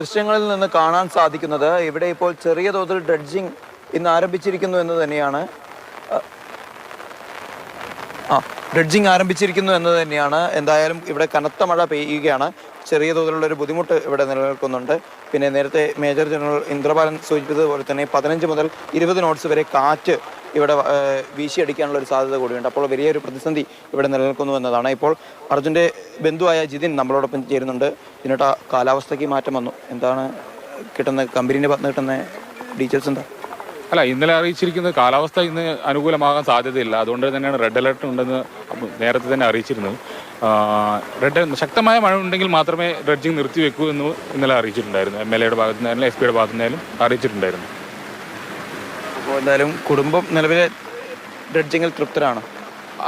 ദൃശ്യങ്ങളിൽ നിന്ന് കാണാൻ സാധിക്കുന്നത് ഇവിടെ ഇപ്പോൾ ചെറിയ തോതിൽ ഡ്രഡ്ജിംഗ് ഇന്ന് ആരംഭിച്ചിരിക്കുന്നു എന്ന് തന്നെയാണ്. എന്തായാലും ഇവിടെ കനത്ത മഴ പെയ്യുകയാണ്. ചെറിയ തോതിലുള്ള ഒരു ബുദ്ധിമുട്ട് ഇവിടെ നിലനിൽക്കുന്നുണ്ട്. പിന്നെ നേരത്തെ മേജർ ജനറൽ ഇന്ദ്രപാലൻ സൂചിപ്പിച്ചതുപോലെ തന്നെ 15 മുതൽ 20 നോട്ട്സ് വരെ കാറ്റ് ഇവിടെ വീശിയടിക്കാനുള്ള ഒരു സാധ്യത കൂടിയുണ്ട്. അപ്പോൾ വലിയൊരു പ്രതിസന്ധി ഇവിടെ നിലനിൽക്കുന്നു എന്നതാണ്. ഇപ്പോൾ അർജുൻ്റെ ബന്ധുവായ ജിതിൻ നമ്മളോടൊപ്പം ചേരുന്നുണ്ട്. ഇതിനോട്ട് കാലാവസ്ഥയ്ക്ക് മാറ്റം വന്നു. എന്താണ് കിട്ടുന്ന കമ്പനീൻ്റെ ഭാഗത്ത് കിട്ടുന്ന ഡീറ്റെയിൽസ് എന്താ? അല്ല, ഇന്നലെ അറിയിച്ചിരിക്കുന്ന കാലാവസ്ഥ ഇന്ന് അനുകൂലമാകാൻ സാധ്യതയില്ല. അതുകൊണ്ട് തന്നെയാണ് റെഡ് അലർട്ട് ഉണ്ടെന്ന് നേരത്തെ തന്നെ അറിയിച്ചിരുന്നത്. ശക്തമായ മഴ ഉണ്ടെങ്കിൽ മാത്രമേ ഡ്രഡ്ജിങ് നിർത്തിവെക്കൂ എന്ന് ഇന്നലെ അറിയിച്ചിട്ടുണ്ടായിരുന്നു. MLA ഭാഗത്തു നിന്നായാലും SP ഭാഗത്തു നിന്നായാലും അറിയിച്ചിട്ടുണ്ടായിരുന്നു. അപ്പോൾ എന്തായാലും കുടുംബം നിലവിലെ ഡ്രഡ്ജിങ്ങിൽ തൃപ്തരാണ്.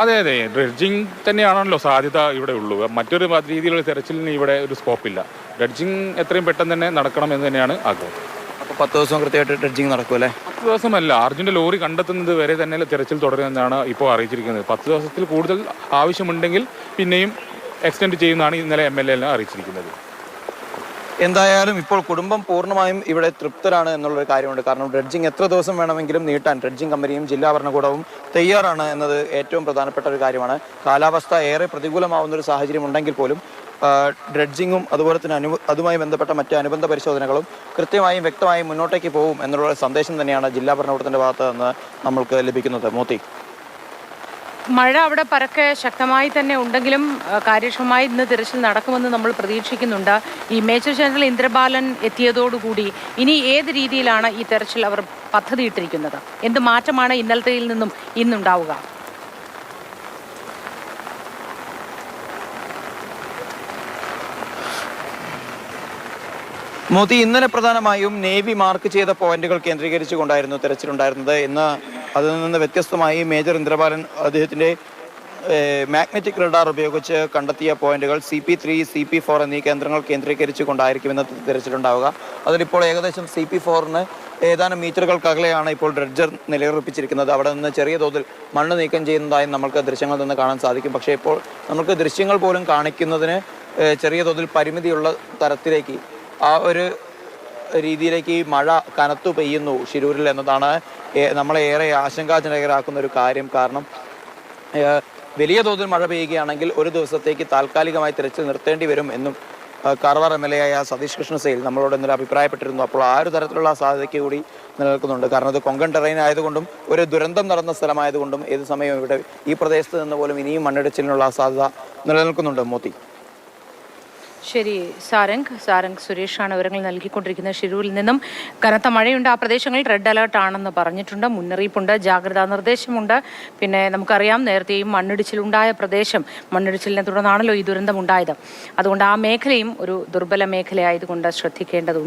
അതെ, ഡ്രഡ്ജിങ് തന്നെയാണല്ലോ സാധ്യത ഇവിടെ ഉള്ളൂ. മറ്റൊരു രീതിയിലുള്ള തെരച്ചിലിന് ഇവിടെ ഒരു സ്കോപ്പില്ല. ഡ്രഡ്ജിങ് എത്രയും പെട്ടെന്ന് തന്നെ നടക്കണമെന്ന് തന്നെയാണ് ആഗ്രഹം. അപ്പോൾ 10 ദിവസം കൃത്യമായിട്ട് ഡ്രഡ്ജിങ് നടക്കുമല്ലേ? 10 ദിവസമല്ല, അർജുൻ്റെ ലോറി കണ്ടെത്തുന്നത് വരെ തന്നെ തെരച്ചിൽ തുടരുമെന്നാണ് ഇപ്പോൾ അറിയിച്ചിരിക്കുന്നത്. 10 ദിവസത്തിൽ കൂടുതൽ ആവശ്യമുണ്ടെങ്കിൽ പിന്നെയും എക്സ്റ്റെൻഡ് ചെയ്യുന്നതാണ് ഇന്നലെ MLA അറിയിച്ചിരിക്കുന്നത്. എന്തായാലും ഇപ്പോൾ കുടുംബം പൂർണ്ണമായും ഇവിടെ തൃപ്തരാണ് എന്നുള്ളൊരു കാര്യമുണ്ട്. കാരണം ഡ്രഡ്ജിങ് എത്ര ദിവസം വേണമെങ്കിലും നീട്ടാൻ ഡ്രഡ്ജിങ് കമ്പനിയും ജില്ലാ ഭരണകൂടവും തയ്യാറാണ് എന്നത് ഏറ്റവും പ്രധാനപ്പെട്ട ഒരു കാര്യമാണ്. കാലാവസ്ഥ ഏറെ പ്രതികൂലമാവുന്ന ഒരു സാഹചര്യം ഉണ്ടെങ്കിൽ പോലും ഡ്രഡ്ജിങ്ങും അതുപോലെ തന്നെ അതുമായി ബന്ധപ്പെട്ട മറ്റ് അനുബന്ധ പരിശോധനകളും കൃത്യമായും വ്യക്തമായും മുന്നോട്ടേക്ക് പോകും എന്നുള്ള സന്ദേശം തന്നെയാണ് ജില്ലാ ഭരണകൂടത്തിൻ്റെ ഭാഗത്ത് നിന്ന് നമ്മൾക്ക് ലഭിക്കുന്നത്. മോത്തി, മഴ അവിടെ പരക്കെ ശക്തമായി തന്നെ ഉണ്ടെങ്കിലും കാര്യക്ഷമമായി ഇന്ന് തിരച്ചിൽ നടക്കുമെന്ന് നമ്മൾ പ്രതീക്ഷിക്കുന്നുണ്ട്. ഈ മേജർ ജനറൽ ഇന്ദ്രബാലൻ എത്തിയതോടുകൂടി ഇനി ഏത് രീതിയിലാണ് ഈ തെരച്ചിൽ അവർ പദ്ധതിയിട്ടിരിക്കുന്നത്? എന്ത് മാറ്റമാണ് ഇന്നലത്തെയിൽ നിന്നും ഇന്നുണ്ടാവുക? മോദി, ഇന്നലെ പ്രധാനമായും നേവി മാർക്ക് ചെയ്ത പോയിന്റുകൾ കേന്ദ്രീകരിച്ചുകൊണ്ടായിരുന്നു തെരച്ചിലുണ്ടായിരുന്നത്. ഇന്ന് അതിൽ നിന്ന് വ്യത്യസ്തമായി മേജർ ഇന്ദ്രബാലൻ അദ്ദേഹത്തിൻ്റെ മാഗ്നറ്റിക് റഡാർ ഉപയോഗിച്ച് കണ്ടെത്തിയ പോയിന്റുകൾ CP3, CP4 എന്നീ കേന്ദ്രങ്ങൾ കേന്ദ്രീകരിച്ചുകൊണ്ടായിരിക്കും ഇന്നത്തെ തെരച്ചിലുണ്ടാവുക. അതിലിപ്പോൾ ഏകദേശം CP4-ന് ഏതാനും മീറ്ററുകൾക്കകലെയാണ് ഇപ്പോൾ ഡ്രഡ്ജർ നിലയുറപ്പിച്ചിരിക്കുന്നത്. അവിടെ നിന്ന് ചെറിയ തോതിൽ മണ്ണ് നീക്കം ചെയ്യുന്നതായി നമുക്ക് ദൃശ്യങ്ങളിൽ നിന്ന് കാണാൻ സാധിക്കും. പക്ഷേ ഇപ്പോൾ നമുക്ക് ദൃശ്യങ്ങൾ പോലും കാണിക്കുന്നതിന് ചെറിയ തോതിൽ പരിമിതിയുള്ള തരത്തിലേക്ക് ആ ഒരു രീതിയിലേക്ക് മഴ കനത്തു പെയ്യുന്നു ശിരൂരിൽ എന്നതാണ് നമ്മളെ ഏറെ ആശങ്കാജനകരാക്കുന്ന ഒരു കാര്യം. കാരണം വലിയ തോതിൽ മഴ പെയ്യുകയാണെങ്കിൽ ഒരു ദിവസത്തേക്ക് താൽക്കാലികമായി തിരച്ചിൽ നിർത്തേണ്ടി വരും എന്നും കാർവാർ MLA ആയ സതീഷ് കൃഷ്ണ സെയിൽ നമ്മളോട് ഇന്നലെ അഭിപ്രായപ്പെട്ടിരുന്നു. അപ്പോൾ ആ ഒരു തരത്തിലുള്ള സാധ്യതയ്ക്ക് കൂടി നിലനിൽക്കുന്നുണ്ട്. കാരണം അത് കൊങ്കൺ ടെറൈൻ ആയതുകൊണ്ടും ഒരു ദുരന്തം നടന്ന സ്ഥലമായതുകൊണ്ടും ഏത് സമയവും ഇവിടെ ഈ പ്രദേശത്ത് നിന്ന് പോലും ഇനിയും മണ്ണിടിച്ചിലിനുള്ള സാധ്യത നിലനിൽക്കുന്നുണ്ട്. മോത്തി, ശരി, സാരംഗ് സുരേഷാണ് വിവരങ്ങൾ നൽകിക്കൊണ്ടിരിക്കുന്നത്. ഷിരൂരിൽ നിന്നും കനത്ത മഴയുണ്ട്. ആ പ്രദേശങ്ങളിൽ റെഡ് അലേർട്ട് ആണെന്ന് പറഞ്ഞിട്ടുണ്ട്. മുന്നറിയിപ്പുണ്ട്, ജാഗ്രതാ നിർദ്ദേശമുണ്ട്. പിന്നെ നമുക്കറിയാം, നേരത്തെയും മണ്ണിടിച്ചിലുണ്ടായ പ്രദേശം, മണ്ണിടിച്ചിലിനെ തുടർന്നാണല്ലോ ഈ ദുരന്തം ഉണ്ടായത്. അതുകൊണ്ട് ആ മേഖലയും ഒരു ദുർബല മേഖലയായതുകൊണ്ട് ശ്രദ്ധിക്കേണ്ടതുണ്ട്.